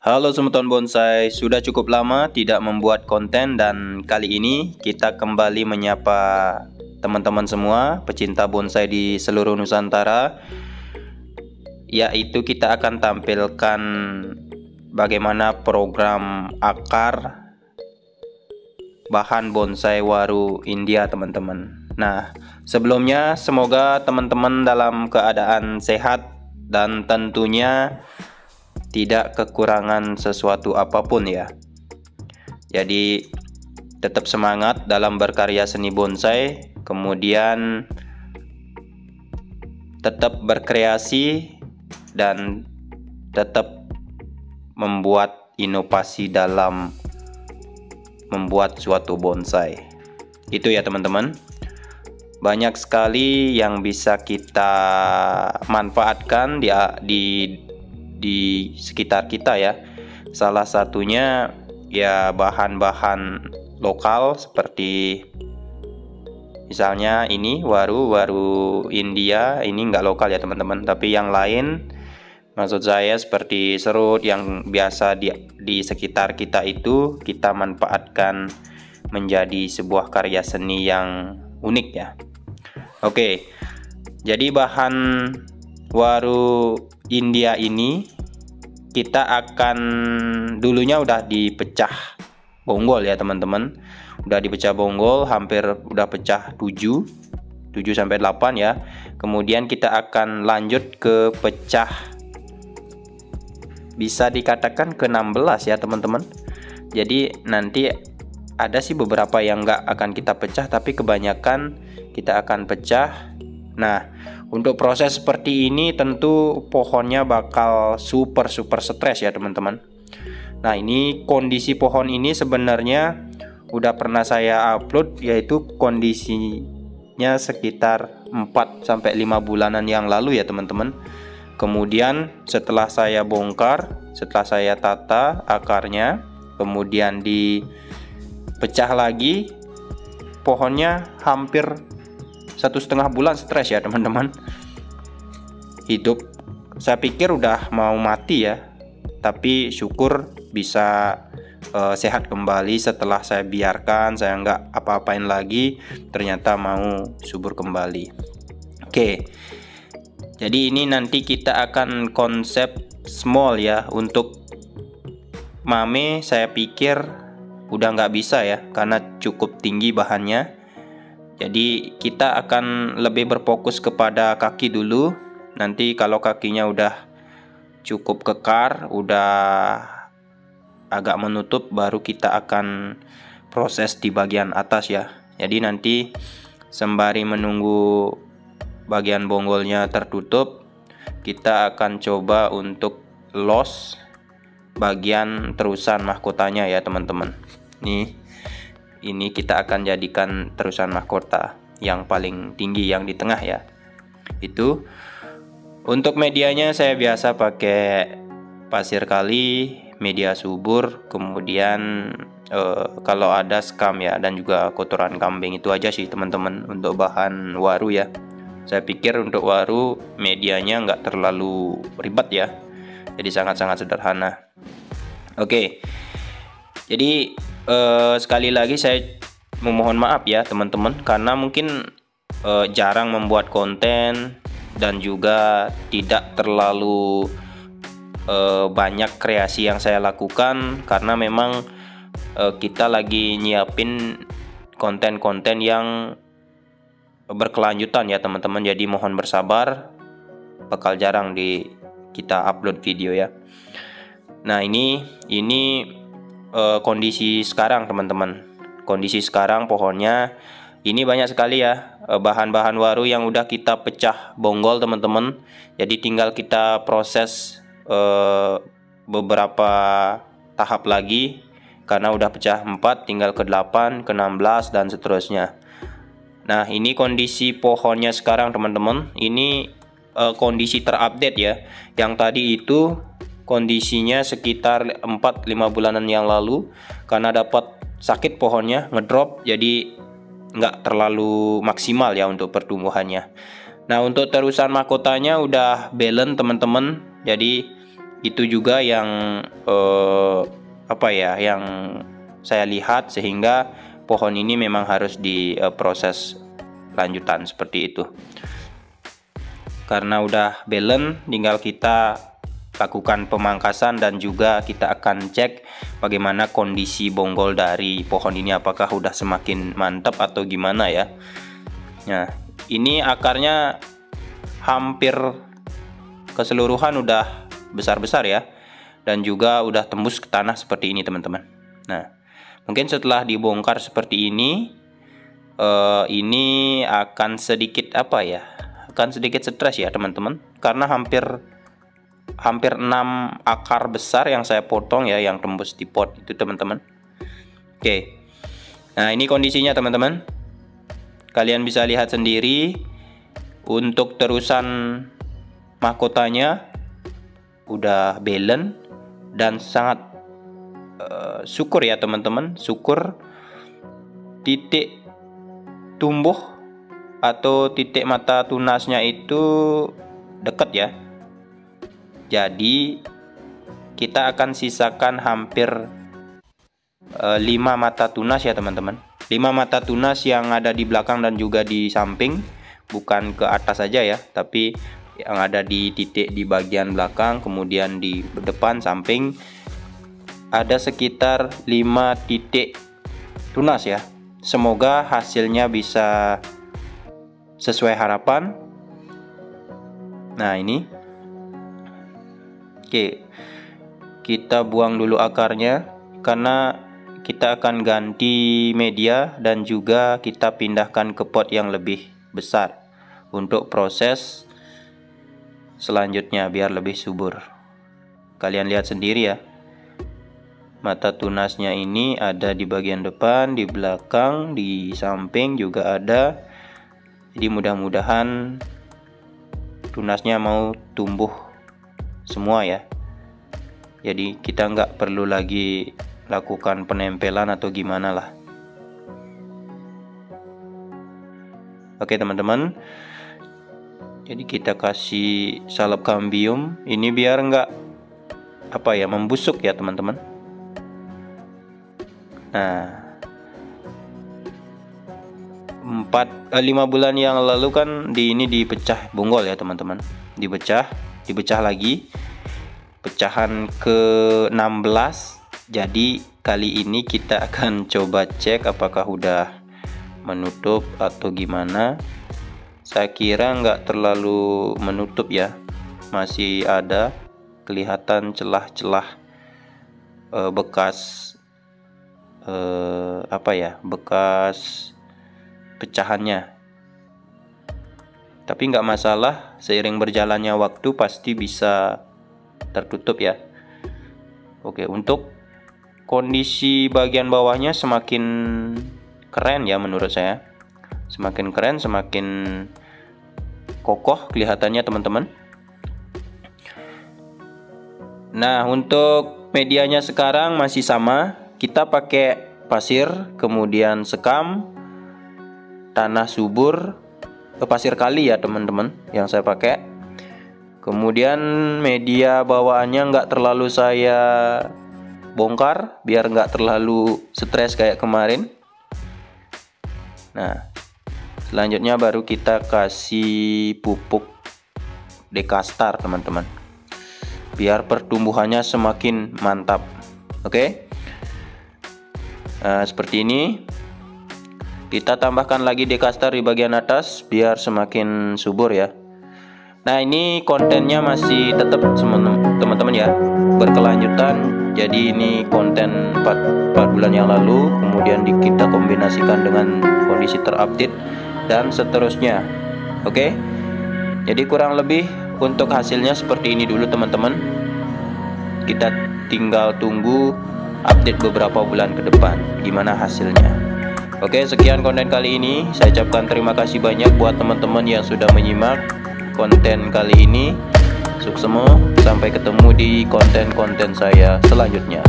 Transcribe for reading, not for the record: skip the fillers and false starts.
Halo Semeton Bonsai, sudah cukup lama tidak membuat konten dan kali ini kita kembali menyapa teman-teman semua pecinta bonsai di seluruh Nusantara, yaitu kita akan tampilkan bagaimana program akar bahan bonsai waru India teman-teman. Nah, sebelumnya semoga teman-teman dalam keadaan sehat dan tentunya tidak kekurangan sesuatu apapun ya. Jadi tetap semangat dalam berkarya seni bonsai, kemudian tetap berkreasi dan tetap membuat inovasi dalam membuat suatu bonsai. Itu ya teman-teman. Banyak sekali yang bisa kita manfaatkan di sekitar kita ya. Salah satunya ya bahan-bahan lokal seperti misalnya ini waru India. Ini nggak lokal ya teman-teman, tapi yang lain maksud saya seperti serut yang biasa di sekitar kita itu kita manfaatkan menjadi sebuah karya seni yang unik ya. Oke, jadi bahan waru India ini kita akan dulunya udah dipecah bonggol ya teman-teman. Udah dipecah bonggol, hampir udah pecah 7 sampai 8 ya. Kemudian kita akan lanjut ke pecah, bisa dikatakan ke 16 ya teman-teman. Jadi nanti ada sih beberapa yang nggak akan kita pecah, tapi kebanyakan kita akan pecah. Nah, untuk proses seperti ini tentu pohonnya bakal super stres ya teman-teman. Nah, ini kondisi pohon ini sebenarnya udah pernah saya upload, yaitu kondisinya sekitar 4 sampai 5 bulanan yang lalu ya teman-teman. Kemudian setelah saya bongkar, setelah saya tata akarnya, kemudian dipecah lagi, pohonnya hampir 1,5 bulan stres ya teman-teman, hidup. Saya pikir udah mau mati ya, tapi syukur bisa sehat kembali setelah saya biarkan, saya nggak apa-apain lagi, ternyata mau subur kembali. Oke, jadi ini nanti kita akan konsep small ya. Untuk mame saya pikir udah nggak bisa ya, karena cukup tinggi bahannya. Jadi kita akan lebih berfokus kepada kaki dulu. Nanti kalau kakinya udah cukup kekar, udah agak menutup, baru kita akan proses di bagian atas ya. Jadi nanti sembari menunggu bagian bonggolnya tertutup, kita akan coba untuk los bagian terusan mahkotanya ya teman-teman. Ini kita akan jadikan terusan mahkota yang paling tinggi, yang di tengah ya. Itu untuk medianya saya biasa pakai pasir kali, media subur, kemudian kalau ada skam ya, dan juga kotoran kambing. Itu aja sih teman-teman untuk bahan waru ya. Saya pikir untuk waru medianya nggak terlalu ribet ya, jadi sangat-sangat sederhana. Oke, jadi sekali lagi saya memohon maaf ya teman-teman, karena mungkin jarang membuat konten dan juga tidak terlalu banyak kreasi yang saya lakukan, karena memang kita lagi nyiapin konten-konten yang berkelanjutan ya teman-teman. Jadi mohon bersabar, bakal jarang kita upload video ya. Nah, ini kondisi sekarang teman-teman. Kondisi sekarang pohonnya ini banyak sekali ya bahan-bahan waru yang udah kita pecah bonggol teman-teman. Jadi tinggal kita proses beberapa tahap lagi, karena udah pecah 4, tinggal ke 8, ke 16 dan seterusnya. Nah, ini kondisi pohonnya sekarang teman-teman. Ini kondisi terupdate ya. Yang tadi itu kondisinya sekitar 4-5 bulanan yang lalu, karena dapat sakit pohonnya, ngedrop, jadi nggak terlalu maksimal ya untuk pertumbuhannya. Nah, untuk terusan mahkotanya udah balance teman-teman. Jadi Itu juga yang yang saya lihat, sehingga pohon ini memang harus diproses lanjutan seperti itu. Karena udah balance, tinggal kita lakukan pemangkasan dan juga kita akan cek bagaimana kondisi bonggol dari pohon ini, apakah udah semakin mantap atau gimana ya. Nah, ini akarnya hampir keseluruhan udah besar-besar ya, dan juga udah tembus ke tanah seperti ini teman-teman. Nah, mungkin setelah dibongkar seperti ini akan sedikit akan sedikit stres ya teman-teman, karena hampir 6 akar besar yang saya potong ya, yang tembus di pot itu teman-teman. Oke, nah ini kondisinya teman-teman, kalian bisa lihat sendiri. Untuk terusan mahkotanya udah balance dan sangat syukur ya teman-teman, syukur titik tumbuh atau titik mata tunasnya itu dekat ya. Jadi kita akan sisakan hampir 5 mata tunas ya teman-teman. 5 mata tunas yang ada di belakang dan juga di samping, bukan ke atas saja ya, tapi yang ada di titik di bagian belakang, kemudian di depan, samping, ada sekitar 5 titik tunas ya. Semoga hasilnya bisa sesuai harapan. Nah ini, oke, kita buang dulu akarnya karena kita akan ganti media dan juga kita pindahkan ke pot yang lebih besar untuk proses selanjutnya biar lebih subur. Kalian lihat sendiri ya, mata tunasnya ini ada di bagian depan, di belakang, di samping juga ada. Jadi mudah-mudahan tunasnya mau tumbuh semua ya. Jadi kita nggak perlu lagi lakukan penempelan atau gimana lah. Oke teman-teman, jadi kita kasih salep kambium ini biar nggak membusuk ya teman-teman. Nah, 5 bulan yang lalu kan ini dipecah bonggol ya teman-teman, dipecah lagi, pecahan ke-16. Jadi kali ini kita akan coba cek apakah udah menutup atau gimana. Saya kira nggak terlalu menutup ya, masih ada kelihatan celah-celah bekas bekas pecahannya. Tapi nggak masalah, seiring berjalannya waktu pasti bisa tertutup ya. Oke, untuk kondisi bagian bawahnya semakin keren ya menurut saya. Semakin keren, semakin kokoh kelihatannya teman-teman. Nah, untuk medianya sekarang masih sama. Kita pakai pasir, kemudian sekam, tanah subur, pasir kali ya teman-teman yang saya pakai. Kemudian media bawaannya nggak terlalu saya bongkar biar nggak terlalu stres kayak kemarin. Nah, selanjutnya baru kita kasih pupuk Dekastar teman-teman, biar pertumbuhannya semakin mantap. Oke. Nah, seperti ini. Kita tambahkan lagi Dekastar di bagian atas biar semakin subur ya. Nah, ini kontennya masih tetap teman-teman ya, berkelanjutan. Jadi ini konten 4 bulan yang lalu, kemudian kita kombinasikan dengan kondisi terupdate dan seterusnya. Oke. Jadi kurang lebih untuk hasilnya seperti ini dulu teman-teman. Kita tinggal tunggu update beberapa bulan ke depan gimana hasilnya. Oke, sekian konten kali ini. Saya ucapkan terima kasih banyak buat teman-teman yang sudah menyimak konten kali ini. Sukses, sampai ketemu di konten-konten saya selanjutnya.